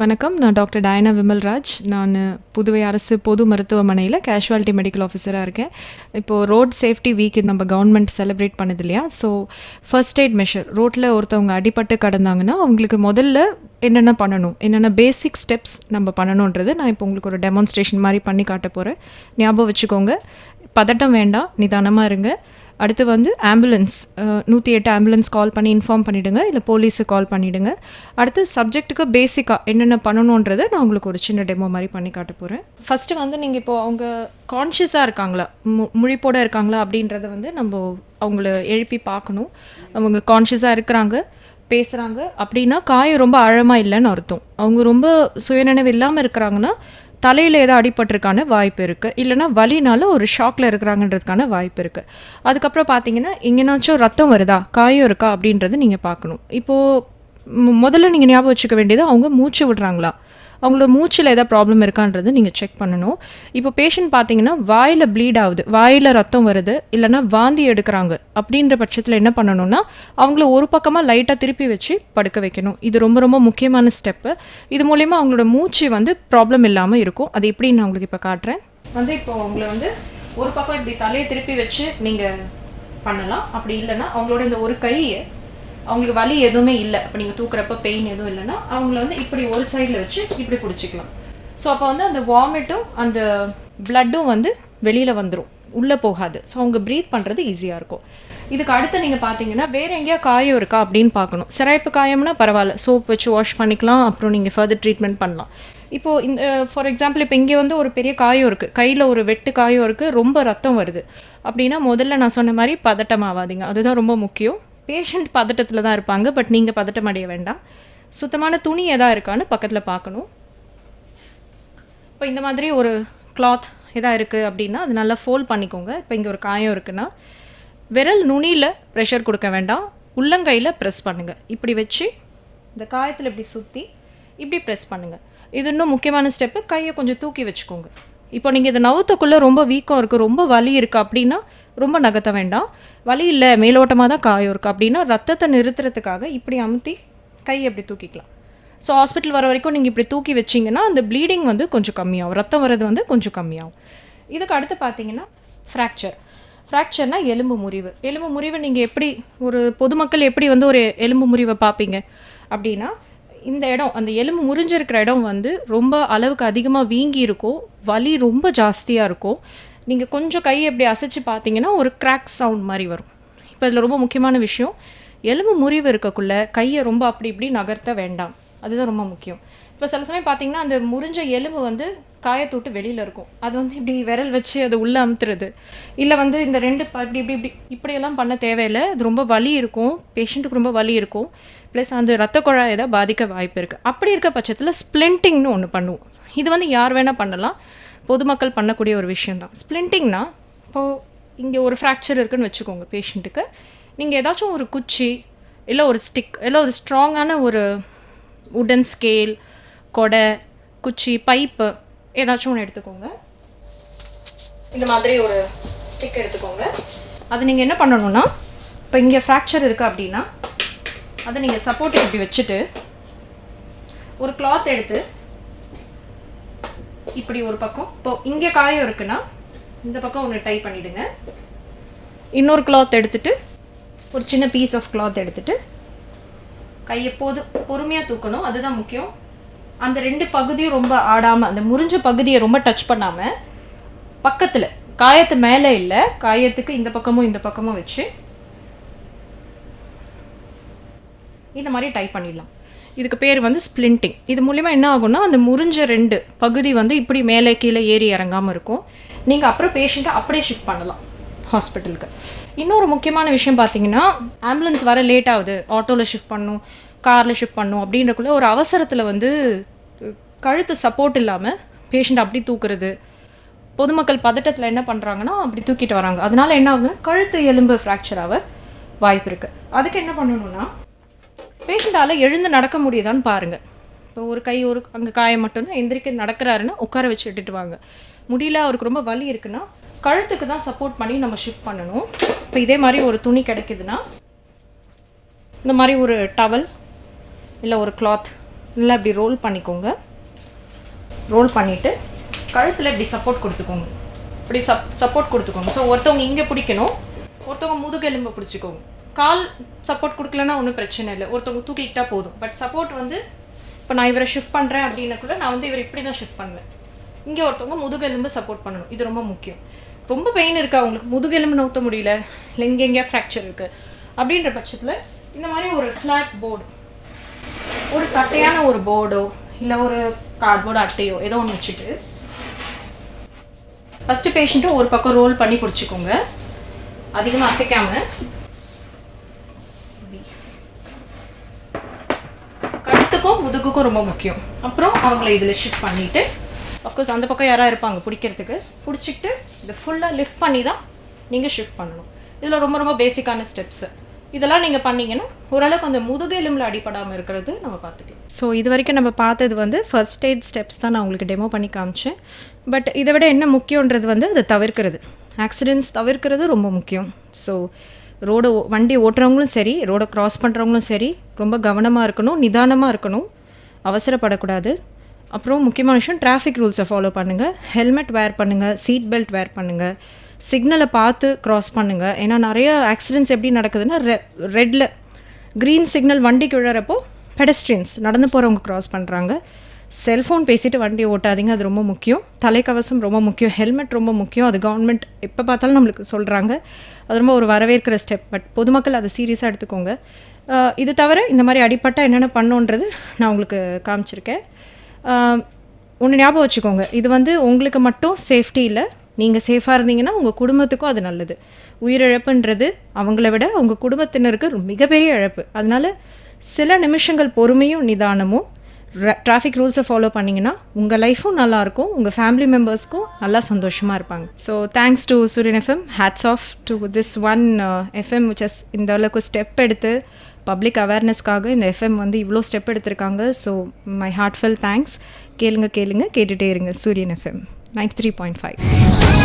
வணக்கம். நான் doctor Diana Vimalraj. நான் புதுவை அரசு பொது மருத்துவமனையில் கேஷுவாலிட்டி மெடிக்கல் ஆஃபீஸராக இருக்கேன். இப்போது ரோட் சேஃப்டி வீக் நம்ம கவர்மெண்ட் செலிப்ரேட் பண்ணுது இல்லையா? ஸோ ஃபர்ஸ்ட் எய்ட் மெஷர், ரோட்டில் ஒருத்தவங்க அடிபட்டு கிடந்தாங்கன்னா அவங்களுக்கு முதல்ல என்னென்ன பண்ணணும், என்னென்ன பேசிக் ஸ்டெப்ஸ் நம்ம பண்ணணுன்றது நான் இப்போ உங்களுக்கு ஒரு டெமான்ஸ்ட்ரேஷன் மாதிரி பண்ணி காட்ட போகிறேன். ஞாபகம் வச்சுக்கோங்க, பதட்டம் வேண்டாம், நிதானமாக இருங்க. அடுத்து வந்து ஆம்புலன்ஸ் 108 ஆம்புலன்ஸ் கால் பண்ணி இன்ஃபார்ம் பண்ணிவிடுங்க, இல்லை போலீஸுக்கு கால் பண்ணிவிடுங்க. அடுத்து சப்ஜெக்ட்டுக்கு பேசிக்காக என்னென்ன பண்ணணுன்றதை நான் உங்களுக்கு ஒரு சின்ன டெமோ மாதிரி பண்ணி காட்ட போகிறேன். ஃபஸ்ட்டு வந்து நீங்கள் இப்போது அவங்க கான்ஷியஸாக இருக்காங்களா, முழிப்போடு இருக்காங்களா அப்படின்றத வந்து நம்ம அவங்கள எழுப்பி பார்க்கணும். அவங்க கான்ஷியஸாக இருக்கிறாங்க, பேசுகிறாங்க அப்படின்னா காயம் ரொம்ப ஆழமாக இல்லைன்னு அர்த்தம். அவங்க ரொம்ப சுயநினைவு இல்லாமல் இருக்கிறாங்கன்னா தலையில் ஏதோ அடிபட்டிருக்கான வாய்ப்பு இருக்குது, இல்லைனா வலினால ஒரு ஷாக்கில் இருக்கிறாங்கன்றதுக்கான வாய்ப்பு இருக்குது. அதுக்கப்புறம் பார்த்தீங்கன்னா எங்கேனாச்சும் ரத்தம் வருதா, காயம் இருக்கா அப்படின்றது நீங்கள் பார்க்கணும். இப்போது முதல்ல நீங்கள் ஞாபகம் வச்சுக்க வேண்டியது அவங்க மூச்சு விடுறாங்களா, அவங்களோட மூச்சில் ஏதாவது ப்ராப்ளம் இருக்கான்றது நீங்கள் செக் பண்ணணும். இப்போ பேஷண்ட் பார்த்தீங்கன்னா வாயில் ப்ளீட் ஆகுது, வாயில் ரத்தம் வருது, இல்லைனா வாந்தி எடுக்கிறாங்க அப்படின்ற பட்சத்தில் என்ன பண்ணணும்னா அவங்கள ஒரு பக்கமாக லைட்டாக திருப்பி வச்சு படுக்க வைக்கணும். இது ரொம்ப ரொம்ப முக்கியமான ஸ்டெப்பு. இது மூலயமா அவங்களோட மூச்சு வந்து ப்ராப்ளம் இல்லாமல் இருக்கும். அது எப்படி நான் உங்களுக்கு இப்போ காட்டுறேன். இப்போ அவங்கள வந்து ஒரு பக்கம் இப்படி தலையை திருப்பி வச்சு நீங்கள் பண்ணலாம். அப்படி இல்லைன்னா அவங்களோட இந்த ஒரு கையை, அவங்களுக்கு வலி எதுவுமே இல்லை, அப்போ நீங்கள் தூக்குறப்ப பெயின் எதுவும் இல்லைன்னா அவங்கள வந்து இப்படி ஒரு சைடில் வச்சு இப்படி பிடிச்சிக்கலாம். ஸோ அப்போ வந்து அந்த வாமிட்டும் அந்த பிளட்டும் வந்து வெளியில் வந்துடும், உள்ளே போகாது. ஸோ அவங்க ப்ரீத் பண்ணுறது ஈஸியாக இருக்கும். இதுக்கு அடுத்து நீங்கள் பார்த்தீங்கன்னா வேறு எங்கேயா காயம் இருக்கா அப்படின்னு பார்க்கணும். சிராய்ப்பு காயம்னா பரவாயில்ல, சோப் வச்சு வாஷ் பண்ணிக்கலாம், அப்புறம் நீங்கள் ஃபர்தர் ட்ரீட்மெண்ட் பண்ணலாம். இப்போது இந்த ஃபார் எக்ஸாம்பிள் இப்போ இங்கே வந்து ஒரு பெரிய காயம் இருக்குது, கையில் ஒரு வெட்டு காயம் இருக்குது, ரொம்ப ரத்தம் வருது அப்படின்னா முதல்ல நான் சொன்ன மாதிரி பதட்டமாகாதீங்க, அதுதான் ரொம்ப முக்கியம். பேஷண்ட் பதட்டத்தில் தான் இருப்பாங்க, பட் நீங்கள் பதட்டம் அடைய வேண்டாம். சுத்தமான துணி எதா இருக்கான்னு பக்கத்தில் பார்க்கணும். இப்போ இந்த மாதிரி ஒரு கிளாத் எதா இருக்குது அப்படின்னா அது நல்லா ஃபோல்ட் பண்ணிக்கோங்க. இப்போ இங்கே ஒரு காயம் இருக்குன்னா விரல் நுனியில் ப்ரெஷர் கொடுக்க வேண்டாம், உள்ளங்கையில் ப்ரெஸ் பண்ணுங்கள். இப்படி வச்சு இந்த காயத்தில் இப்படி சுற்றி இப்படி ப்ரெஸ் பண்ணுங்கள். இது இன்னும் முக்கியமான ஸ்டெப்பு. கையை கொஞ்சம் தூக்கி வச்சுக்கோங்க. இப்போ நீங்கள் இதை நவுத்தக்குள்ளே ரொம்ப வீக்கம் இருக்குது, ரொம்ப வலி இருக்குது அப்படின்னா ரொம்ப நகர்த்த வேண்டாம். வலி இல்லை, மேலோட்டமாக தான் காயம் இருக்குது அப்படின்னா ரத்தத்தை நிறுத்துறதுக்காக இப்படி அமுத்தி கை எப்படி தூக்கிக்கலாம். ஸோ ஹாஸ்பிட்டல் வர வரைக்கும் நீங்கள் இப்படி தூக்கி வச்சிங்கன்னா அந்த ப்ளீடிங் வந்து கொஞ்சம் கம்மியாகும், ரத்தம் வர்றது வந்து கொஞ்சம் கம்மியாகும். இதுக்கு அடுத்து பார்த்தீங்கன்னா ஃப்ராக்சர்னால் எலும்பு முறிவு. எலும்பு முறிவு நீங்கள் எப்படி ஒரு பொதுமக்கள் எப்படி வந்து ஒரு எலும்பு முறிவை பார்ப்பீங்க அப்படின்னா இந்த இடம், அந்த எலும்பு முறிஞ்சிருக்கிற இடம் வந்து ரொம்ப அளவுக்கு அதிகமாக வீங்கி இருக்கும், வலி ரொம்ப ஜாஸ்தியாக இருக்கும். நீங்கள் கொஞ்சம் கையை எப்படி அசைச்சு பார்த்தீங்கன்னா ஒரு கிராக் சவுண்ட் மாதிரி வரும். இப்போ இதில் ரொம்ப முக்கியமான விஷயம், எலும்பு முறிவு இருக்கக்குள்ளே கையை ரொம்ப அப்படி இப்படி நகர்த்த வேண்டாம், அதுதான் ரொம்ப முக்கியம். இப்போ சில சமயம் பார்த்தீங்கன்னா அந்த முறிஞ்ச எலும்பு வந்து காயத்தோட்டு வெளியில் இருக்கும், அது வந்து இப்படி விரல் வச்சு அது உள்ளே அமுத்துறது, இல்லை வந்து இந்த ரெண்டு இப்படி இப்படி இப்படி இப்படியெல்லாம் பண்ண தேவையில்லை. அது ரொம்ப வலி இருக்கும், பேஷண்ட்டுக்கு ரொம்ப வலி இருக்கும், ப்ளஸ் அந்த ரத்த குழாய் ஏதாவது பாதிக்க வாய்ப்பு இருக்குது. அப்படி இருக்க பட்சத்தில் ஸ்ப்ளிண்டிங்னு ஒன்று பண்ணுவோம். இது வந்து யார் வேணால் பண்ணலாம், பொதுமக்கள் பண்ணக்கூடிய ஒரு விஷயந்தான். ஸ்ப்ளிண்டிங்னா இப்போது இங்கே ஒரு ஃப்ராக்சர் இருக்குதுன்னு வச்சுக்கோங்க பேஷண்ட்டுக்கு, நீங்கள் ஏதாச்சும் ஒரு குச்சி இல்லை ஒரு ஸ்டிக் இல்லை ஒரு ஸ்ட்ராங்கான ஒரு உடன் ஸ்கேல், கொடை, குச்சி, பைப்பு ஏதாச்சும் ஒன்று எடுத்துக்கோங்க. இந்த மாதிரி ஒரு ஸ்டிக் எடுத்துக்கோங்க. அது நீங்கள் என்ன பண்ணணுன்னா இப்போ இங்கே ஃப்ராக்சர் இருக்குது அப்படின்னா அதை நீங்கள் சப்போர்ட் இப்படி வச்சுட்டு ஒரு கிளாத் எடுத்து இப்படி ஒரு பக்கம், இப்போ இங்கே காயம் இருக்குன்னா இந்த பக்கம் ஒன்று டை பண்ணிவிடுங்க. இன்னொரு கிளாத் எடுத்துகிட்டு ஒரு சின்ன பீஸ் ஆஃப் கிளாத் எடுத்துகிட்டு கையை பொறுமையாக தூக்கணும், அதுதான் முக்கியம். அந்த ரெண்டு பகுதியும் ரொம்ப ஆடாமல், அந்த முறிஞ்ச பகுதியை ரொம்ப டச் பண்ணாமல் பக்கத்தில், காயத்து மேலே இல்லை, காயத்துக்கு இந்த பக்கமும் இந்த பக்கமும் வச்சு இந்த மாதிரி டை பண்ணிடலாம். இதுக்கு பேர் வந்து ஸ்ப்ளிண்டிங். இது மூலிமா என்ன ஆகும்னா அந்த முறிஞ்ச ரெண்டு பகுதி வந்து இப்படி மேலே கீழே ஏறி இறங்காமல் இருக்கும். நீங்கள் அப்புறம் பேஷண்ட்டை அப்படியே ஷிஃப்ட் பண்ணலாம் ஹாஸ்பிட்டலுக்கு. இன்னொரு முக்கியமான விஷயம் பார்த்தீங்கன்னா ஆம்புலன்ஸ் வர லேட் ஆகுது, ஆட்டோவில் ஷிஃப்ட் பண்ணணும், காரில் ஷிஃப்ட் பண்ணணும் அப்படின்றக்குள்ளே ஒரு அவசரத்தில் வந்து கழுத்து சப்போர்ட் இல்லாமல் பேஷண்ட் அப்படி தூக்குறது, பொதுமக்கள் பதட்டத்தில் என்ன பண்ணுறாங்கன்னா அப்படி தூக்கிட்டு வராங்க. அதனால் என்ன ஆகுதுன்னா கழுத்து எலும்பு ஃப்ராக்சர் ஆக வாய்ப்பு இருக்குது. அதுக்கு என்ன பண்ணணும்னா பேஷண்ட்டால் எழுந்து நடக்க முடியுதான்னு பாருங்கள். இப்போ ஒரு கை ஒரு அங்கே காயம் மட்டும்தான், எந்திரிக்க நடக்கிறாருன்னா உட்கார வச்சு விட்டுட்டு வாங்க. முடியல, அவருக்கு ரொம்ப வலி இருக்குன்னா கழுத்துக்கு தான் சப்போர்ட் பண்ணி நம்ம ஷிஃப்ட் பண்ணணும். இப்போ இதே மாதிரி ஒரு துணி கிடைக்குதுன்னா இந்த மாதிரி ஒரு டவல் இல்லை ஒரு கிளாத் நல்லா இப்படி ரோல் பண்ணிக்கோங்க. ரோல் பண்ணிவிட்டு கழுத்தில் இப்படி சப்போர்ட் கொடுத்துக்கோங்க. இப்படி சப்போர்ட் கொடுத்துக்கோங்க. ஸோ ஒருத்தவங்க இங்கே பிடிக்கணும், ஒருத்தவங்க முதுகெலும்பை பிடிச்சிக்கோங்க. கால் சப்போர்ட் கொடுக்கலன்னா ஒன்றும் பிரச்சனை இல்லை, ஒருத்தவங்க தூக்கிக்கிட்டா போதும். பட் சப்போர்ட் வந்து இப்போ நான் இவரை ஷிஃப்ட் பண்ணுறேன் அப்படின்னக்குள்ள நான் வந்து இவர் இப்படி தான் ஷிஃப்ட் பண்ணுவேன். இங்கே ஒருத்தவங்க முதுகெலும்பு சப்போர்ட் பண்ணணும். இது ரொம்ப முக்கியம். ரொம்ப பெயின் இருக்கா அவங்களுக்கு, முதுகெலும்பு நவுத்த முடியல, இல்லை இங்கே எங்கேயா ஃப்ராக்சர் இருக்குது அப்படின்ற பட்சத்தில் இந்த மாதிரி ஒரு ஃப்ளாட் போர்டு, ஒரு கட்டையான ஒரு போர்டோ இல்லை ஒரு கார்ட்போர்டு அட்டையோ ஏதோ ஒன்று வச்சுட்டு ஃபஸ்ட்டு பேஷண்ட்டை ஒரு பக்கம் ரோல் பண்ணி பிடிச்சிக்கோங்க. அதிகமாக அசைக்காமல் கழுத்துக்கும் முதுகுக்கும் ரொம்ப முக்கியம். அப்புறம் அவங்கள இதில் ஷிஃப்ட் பண்ணிவிட்டு அஃப்கோர்ஸ் அந்த பக்கம் யாராவது இருப்பாங்க பிடிக்கிறதுக்கு, பிடிச்சிக்கிட்டு இதை ஃபுல்லாக லிஃப்ட் பண்ணி தான் நீங்கள் ஷிஃப்ட் பண்ணணும். இதில் ரொம்ப ரொம்ப பேசிக்கான ஸ்டெப்ஸு. இதெல்லாம் நீங்கள் பண்ணிங்கன்னா ஓரளவுக்கு அந்த முதுகெலும்பில் அடிப்படாமல் இருக்கிறது நம்ம பார்த்துக்கலாம். ஸோ இது வரைக்கும் நம்ம பார்த்தது வந்து ஃபர்ஸ்ட் எய்ட் ஸ்டெப்ஸ் தான் நான் உங்களுக்கு டெமோ பண்ணி காமிச்சேன். பட் இதை விட என்ன முக்கியன்றது வந்து அதை தவிர்க்கிறது, ஆக்சிடென்ட்ஸ் தவிர்க்கிறது ரொம்ப முக்கியம். ஸோ வண்டி ஓட்டுறவங்களும் சரி, ரோடை க்ராஸ் பண்ணுறவங்களும் சரி, ரொம்ப கவனமாக இருக்கணும், நிதானமாக இருக்கணும், அவசரப்படக்கூடாது. அப்புறம் முக்கியமான விஷயம், டிராஃபிக் ரூல்ஸை ஃபாலோ பண்ணுங்கள், ஹெல்மெட் வேர் பண்ணுங்கள், சீட் பெல்ட் வேர் பண்ணுங்கள், சிக்னலை பார்த்து க்ராஸ் பண்ணுங்கள். ஏன்னா நிறைய ஆக்சிடென்ட்ஸ் எப்படி நடக்குதுன்னா, ரெட்டில் க்ரீன் சிக்னல் வண்டிக்கு விழறப்போ பெடஸ்ட்ரியன்ஸ் நடந்து போகிறவங்க க்ராஸ் பண்ணுறாங்க. செல்ஃபோன் பேசிட்டு வண்டி ஓட்டாதீங்க, அது ரொம்ப முக்கியம். தலைக்கவசம் ரொம்ப முக்கியம், ஹெல்மெட் ரொம்ப முக்கியம். அது கவர்மெண்ட் எப்போ பார்த்தாலும் நம்மளுக்கு சொல்கிறாங்க, அது ரொம்ப ஒரு வரவேற்கிற ஸ்டெப். பட் பொதுமக்கள் அதை சீரியஸாக எடுத்துக்கோங்க. இது தவிர இந்த மாதிரி அடிப்பட்டால் என்னென்ன பண்ணுன்றது நான் உங்களுக்கு காமிச்சிருக்கேன். ஒன்று ஞாபகம் வச்சுக்கோங்க, இது வந்து உங்களுக்கு மட்டும் சேஃப்டி இல்லை, நீங்கள் சேஃபாக இருந்தீங்கன்னா உங்கள் குடும்பத்துக்கும் அது நல்லது. உயிரிழப்புன்றது அவங்கள விட உங்கள் குடும்பத்தினருக்கு மிகப்பெரிய இழப்பு. அதனால் சில நிமிஷங்கள் பொறுமையும் நிதானமும் டிராஃபிக் ரூல்ஸை ஃபாலோ பண்ணிங்கன்னா உங்கள் லைஃப்பும் நல்லாயிருக்கும், உங்கள் ஃபேமிலி மெம்பர்ஸ்க்கும் நல்லா சந்தோஷமாக இருப்பாங்க. So thanks to Suryan FM, hats off to this one FM which is இந்த அளவுக்கு ஸ்டெப் எடுத்து பப்ளிக் அவேர்னஸ்க்காக இந்த எஃப்எம் வந்து இவ்வளோ ஸ்டெப் எடுத்திருக்காங்க. So my heartfelt thanks. கேளுங்க கேட்டுகிட்டே இருங்க சூரியன் எஃப்எம் 93.5.